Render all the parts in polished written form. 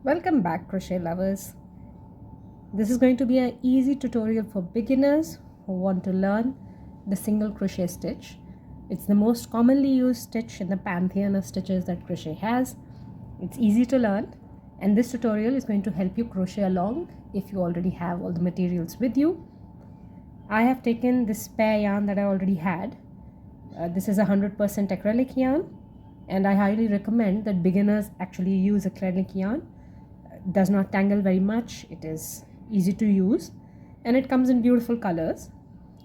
Welcome back, crochet lovers. This is going to be an easy tutorial for beginners who want to learn the single crochet stitch. It's the most commonly used stitch in the pantheon of stitches that crochet has. It's easy to learn, and this tutorial is going to help you crochet along if you already have all the materials with you. I have taken this spare yarn that I already had. This is 100% acrylic yarn, and I highly recommend that beginners actually use acrylic yarn. Does not tangle very much, it is easy to use, and it comes in beautiful colors.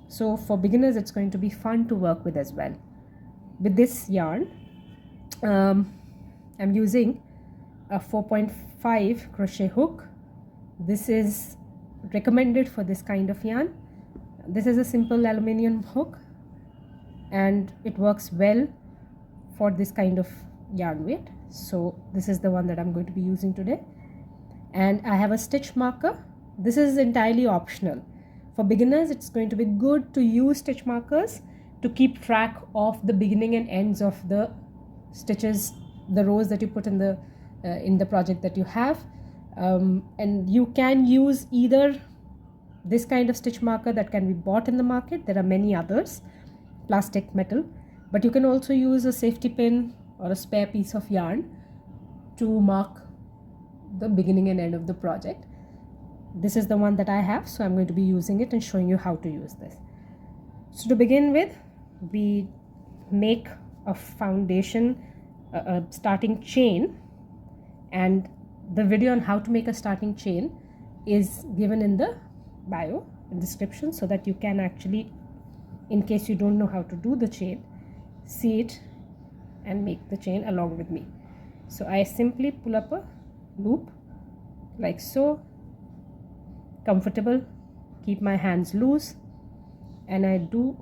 So for beginners it's going to be fun to work with as well. With this yarn, I'm using a 4.5 crochet hook. This is recommended for this kind of yarn. This is a simple aluminium hook and it works well for this kind of yarn weight. So this is the one that I'm going to be using today. And I have a stitch marker. This is entirely optional. For beginners, it's going to be good to use stitch markers to keep track of the beginning and ends of the stitches, the rows that you put in the project that you have. And you can use either this kind of stitch marker that can be bought in the market. There are many others, plastic, metal, but you can also use a safety pin or a spare piece of yarn to mark the beginning and end of the project. This is the one that I have, so I'm going to be using it and showing you how to use this. So to begin with, we make a foundation, a starting chain, and the video on how to make a starting chain is given in the bio description, so that you can actually, in case you don't know how to do the chain, see it and make the chain along with me. So I simply pull up a loop like so, comfortable, keep my hands loose, and I do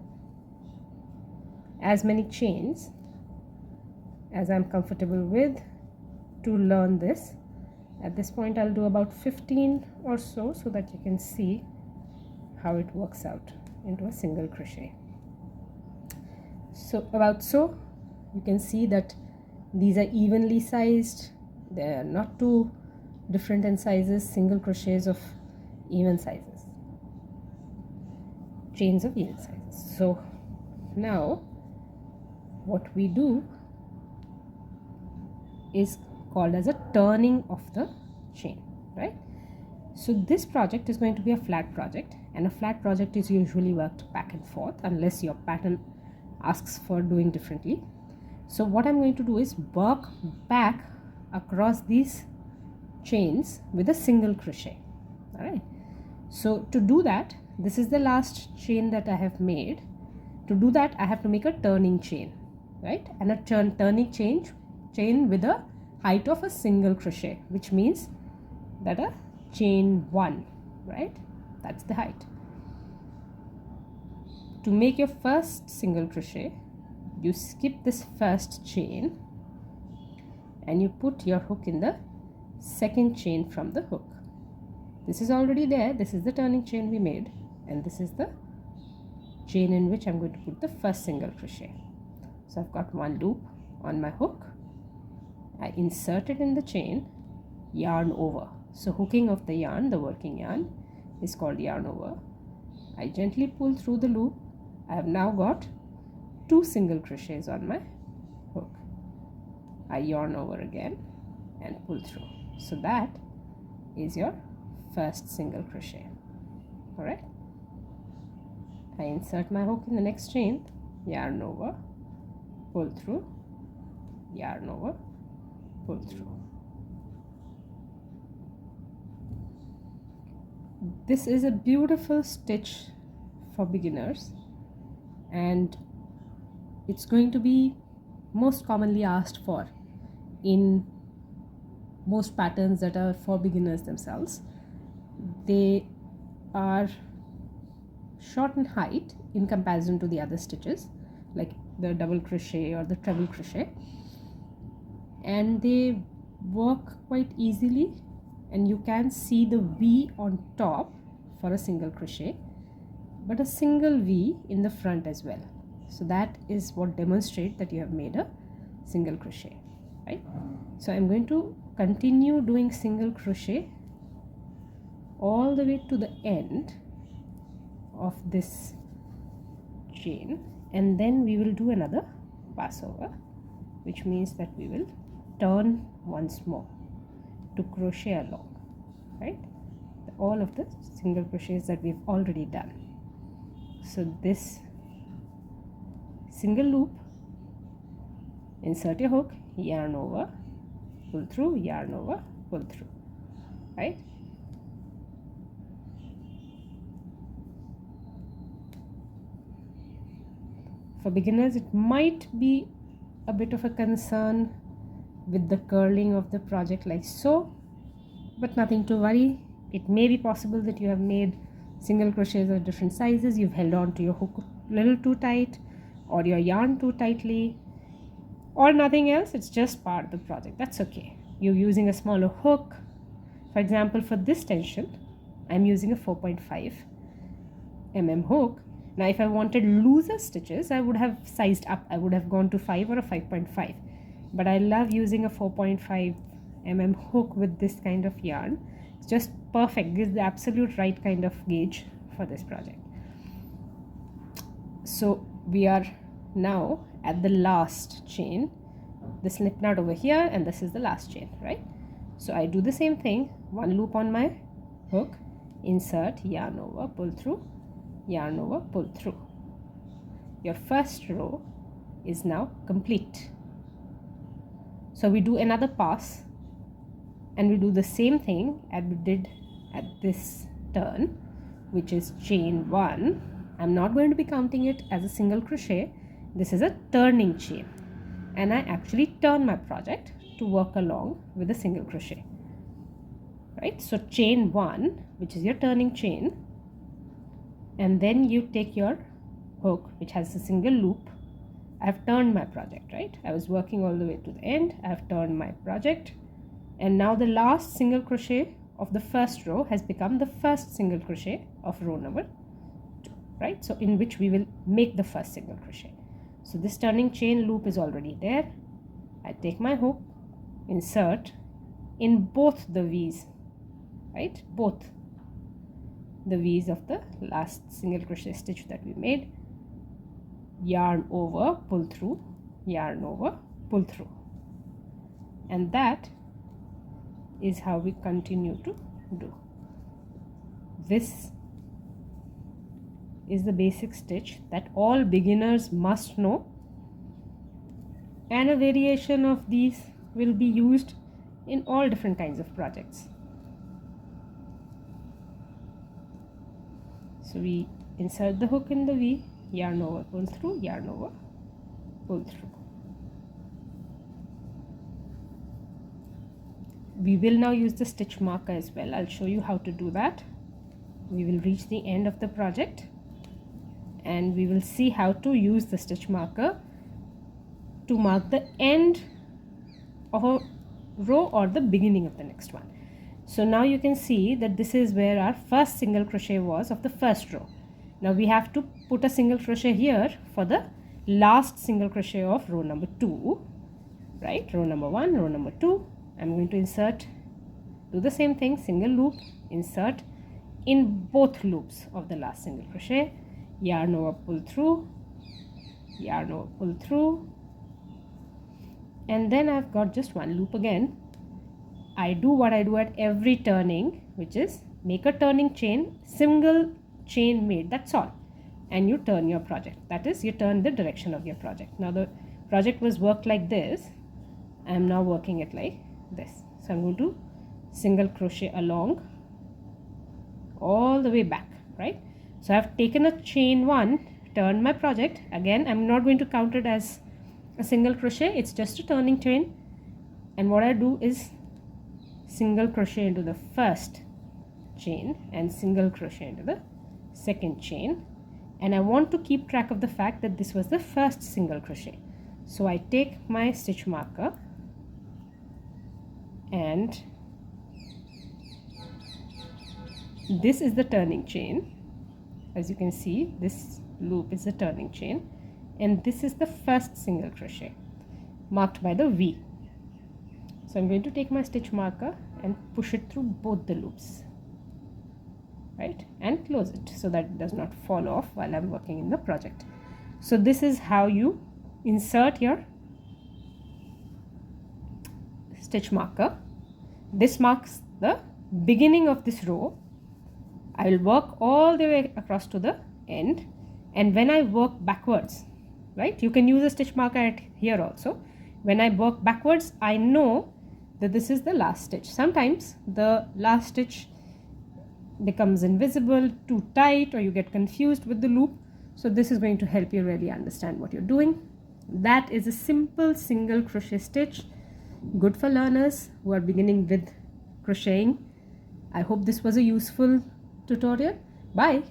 as many chains as I'm comfortable with to learn this. At this point I'll do about 15 or so that you can see how it works out into a single crochet. So about so, you can see that these are evenly sized. They are not too different in sizes, single crochets of even sizes, chains of even sizes. So now what we do is called as a turning of the chain, right? So this project is going to be a flat project, and a flat project is usually worked back and forth unless your pattern asks for doing differently. So what I'm going to do is work back across these chains with a single crochet. All right, so to do that, this is the last chain that I have made. To do that, I have to make a turning chain, right? And a turning chain with a height of a single crochet, which means that a chain 1, right? That's the height. To make your first single crochet, you skip this first chain and you put your hook in the second chain from the hook. This is already there. This is the turning chain we made, and this is the chain in which I'm going to put the first single crochet. So I've got one loop on my hook. I insert it in the chain, yarn over. So hooking of the yarn, the working yarn, is called yarn over. I gently pull through the loop. I have now got 2 single crochets on my hook. I yarn over again and pull through. So that is your first single crochet. All right, I insert my hook in the next chain, yarn over, pull through, yarn over, pull through. This is a beautiful stitch for beginners, and it's going to be most commonly asked for in most patterns that are for beginners themselves. They are short in height in comparison to the other stitches, like the double crochet or the treble crochet, and they work quite easily, and you can see the V on top for a single crochet, but a single V in the front as well. So that is what demonstrates that you have made a single crochet, right? So I'm going to continue doing single crochet all the way to the end of this chain, and then we will do another pass over, which means that we will turn once more to crochet along, right? All of the single crochets that we've already done. So this single loop, insert your hook, yarn over, pull through, yarn over, pull through, right? For beginners, it might be a bit of a concern with the curling of the project like so, but nothing to worry. It may be possible that you have made single crochets of different sizes, you've held on to your hook a little too tight, or your yarn too tightly, or nothing else. It's just part of the project. That's okay. You're using a smaller hook. For example, for this tension, I'm using a 4.5 mm hook. Now, if I wanted looser stitches, I would have sized up. I would have gone to 5 or a 5.5. But I love using a 4.5 mm hook with this kind of yarn. It's just perfect. Gives the absolute right kind of gauge for this project. So we are now at the last chain. The slip knot over here, and this is the last chain, right? So I do the same thing. One loop on my hook, insert, yarn over, pull through, yarn over, pull through. Your first row is now complete. So we do another pass, and we do the same thing as we did at this turn, which is chain 1. I'm not going to be counting it as a single crochet. This is a turning chain, and I actually turn my project to work along with a single crochet, right? So chain 1, which is your turning chain, and then you take your hook, which has a single loop. I've turned my project, right? I was working all the way to the end. I've turned my project, and now the last single crochet of the first row has become the first single crochet of row number 2, right? So in which we will make the first single crochet. So this turning chain loop is already there. I take my hook, insert in both the V's, right? Both the V's of the last single crochet stitch that we made. Yarn over, pull through, yarn over, pull through. And that is how we continue to do. This is the basic stitch that all beginners must know, and a variation of these will be used in all different kinds of projects. So we insert the hook in the V, yarn over, pull through, yarn over, pull through. We will now use the stitch marker as well. I'll show you how to do that. We will reach the end of the project, and we will see how to use the stitch marker to mark the end of a row or the beginning of the next one. So now you can see that this is where our first single crochet was of the first row. Now we have to put a single crochet here for the last single crochet of row number 2, right? Row number 1, row number 2. I'm going to insert, do the same thing, single loop, insert in both loops of the last single crochet, yarn over, pull through, yarn over, pull through, and then I've got just one loop again. I do what I do at every turning, which is make a turning chain, single chain made, that's all, and you turn your project. That is, you turn the direction of your project. Now the project was worked like this. I am now working it like this. So I'm going to single crochet along all the way back, right? So I've taken a chain 1, turned my project. Again, I'm not going to count it as a single crochet, it's just a turning chain. And what I do is single crochet into the first chain and single crochet into the second chain, and I want to keep track of the fact that this was the first single crochet. So I take my stitch marker, and this is the turning chain. As you can see, this loop is the turning chain, and this is the first single crochet marked by the V. So I'm going to take my stitch marker and push it through both the loops, right, and close it so that it does not fall off while I'm working in the project. So this is how you insert your stitch marker. This marks the beginning of this row. I will work all the way across to the end, and when I work backwards, right, you can use a stitch marker at here also. When I work backwards, I know that this is the last stitch. Sometimes the last stitch becomes invisible, too tight, or you get confused with the loop. So this is going to help you really understand what you're doing. That is a simple single crochet stitch, good for learners who are beginning with crocheting. I hope this was a useful tutorial. Bye.